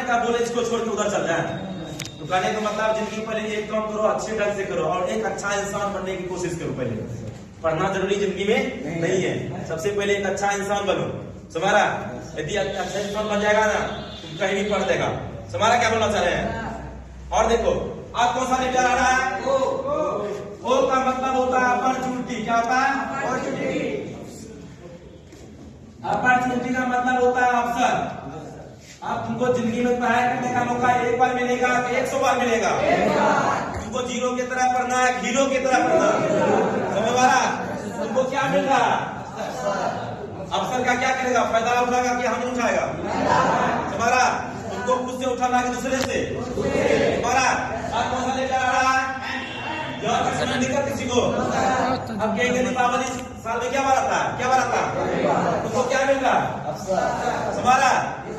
का बोले इसको छोड़ के उधर चल जाए। तो कहने का मतलब जिंदगी पहले एक काम करो, अच्छे ढंग से करो और एक अच्छा इंसान बनने की कोशिश करो। पहले पढ़ना जरूरी जिंदगी में नहीं है, सबसे पहले एक अच्छा इंसान बनो। समारा यदि अच्छा इंसान बन जाएगा ना तुम कहीं भी पढ़ देगा। समारा क्या बोलना चाह रहे हैं? और देखो आप कौन सा लेटर आ रहा है? ओ का मतलब होता है अपॉर्चुनिटी। क्या होता है? अपॉर्चुनिटी का मतलब होता है अवसर। अब तुमको जिंदगी में पढ़ाई करने का मौका एक बार मिलेगा कि 100 बार मिलेगा? तुमको जीरो की तरह पढ़ना है, हीरो की तरह पढ़ना है। समझ आ रहा? तुमको क्या मिल रहा है? अवसर का क्या करेगा? फायदा उठाएगा कि हानि उठाएगा? तुम्हारा तुमको खुद से उठाना है कि दूसरे से? तुम्हारा आप कौन सा लेकर आ रहा है? दिक्कत किसी को? अब कहेंगे दीपावली साल में क्या बार आता है? क्या बार आता है? तुमको क्या मिल रहा है? तुम्हारा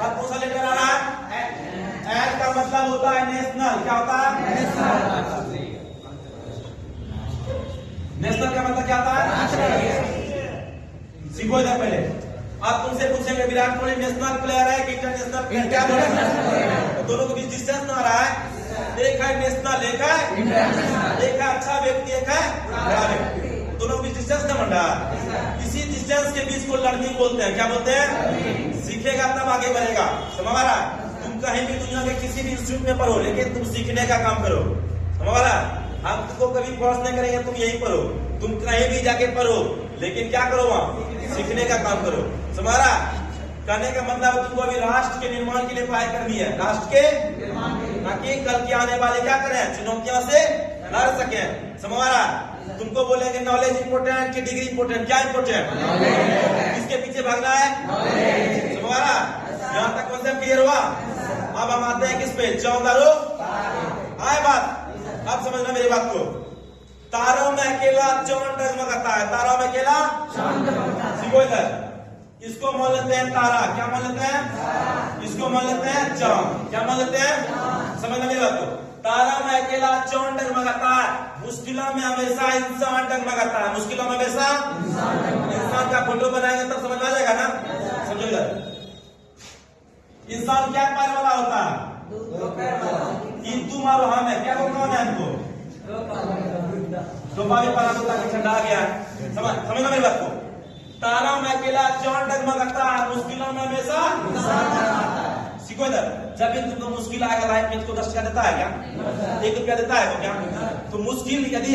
आप कौन सा लेकर आ रहा है? एड का मतलब होता है नेशनल। क्या होता है? नेशनल का मतलब क्या होता है? सीखो इधर पहले। आप तुमसे पूछेंगे विराट कोहली नेशनल प्लेयर है कि इंटरनेशनल प्लेयर? क्या बोलेंगे? तो दोनों के बीच डिस्टेंस ना आ रहा है। एक है नेशनल, एक है इंटरनेशनल। एक है अच्छा व्यक्ति, एक है बुरा व्यक्ति। दोनों के बीच डिस्टेंस ना बन रहा है। इसी डिस्टेंस के बीच को लर्निंग बोलते हैं। क्या बोलते हैं? सीखेगा तब आगे बढ़ेगा। समझ आ रहा? तुम कहीं भी दुनिया के किसी भी इंस्टीट्यूट में पढ़ो लेकिन तुम सीखने का काम करो। समझ आ रहा? हम तुमको कभी फोर्स नहीं करेंगे, तुम यही पढ़ो। तुम कहीं भी जाके पढ़ो लेकिन क्या करो? वहां सीखने का काम करो। समझ रहा? कहने का मतलब तुमको अभी राष्ट्र के निर्माण के लिए पढ़ाई करनी है। राष्ट्र के निर्माण ताकि कल के आने वाले क्या करें? चुनौतियों से लड़ सके। समझ रहा? तुमको बोलेंगे नॉलेज इंपोर्टेंट कि डिग्री इंपोर्टेंट? क्या इंपोर्टेंट? किसके पीछे भागना है? समझ रहा? यहाँ तक कॉन्सेप्ट क्लियर हुआ? अब हम आते हैं किस पे? चौदारो आए बात। अब समझना मेरी बात को। तारों में अकेला चांद डगमगाता है। तारों में अकेला सीखो इधर। इसको मान लेते हैं तारा। क्या मान लेते हैं? इसको मान लेते हैं चांद। क्या मान लेते हैं? समझना मेरी बात को। तारा में अकेला चांद डगमगाता है। मुश्किलों में हमेशा इंसान डगमगाता है। मुश्किलों में हमेशा इंसान का फोटो बनाएंगे तब समझ आ जाएगा ना? समझो इधर। इंसान क्या पैर वाला होता है? तुम और हम है। क्या बोलता है हमको? दोपा भी पाला होता है, ठंडा आ गया। समझना मेरी बात को। तारा में अकेला चांद डगमगाता है। मुश्किलों में हमेशा सीखो इधर। जब भी तुमको मुश्किल आएगा लाइफ में, तुमको 10 रुपया देता है क्या? 1 रुपया देता है क्या? तो मुश्किल यदि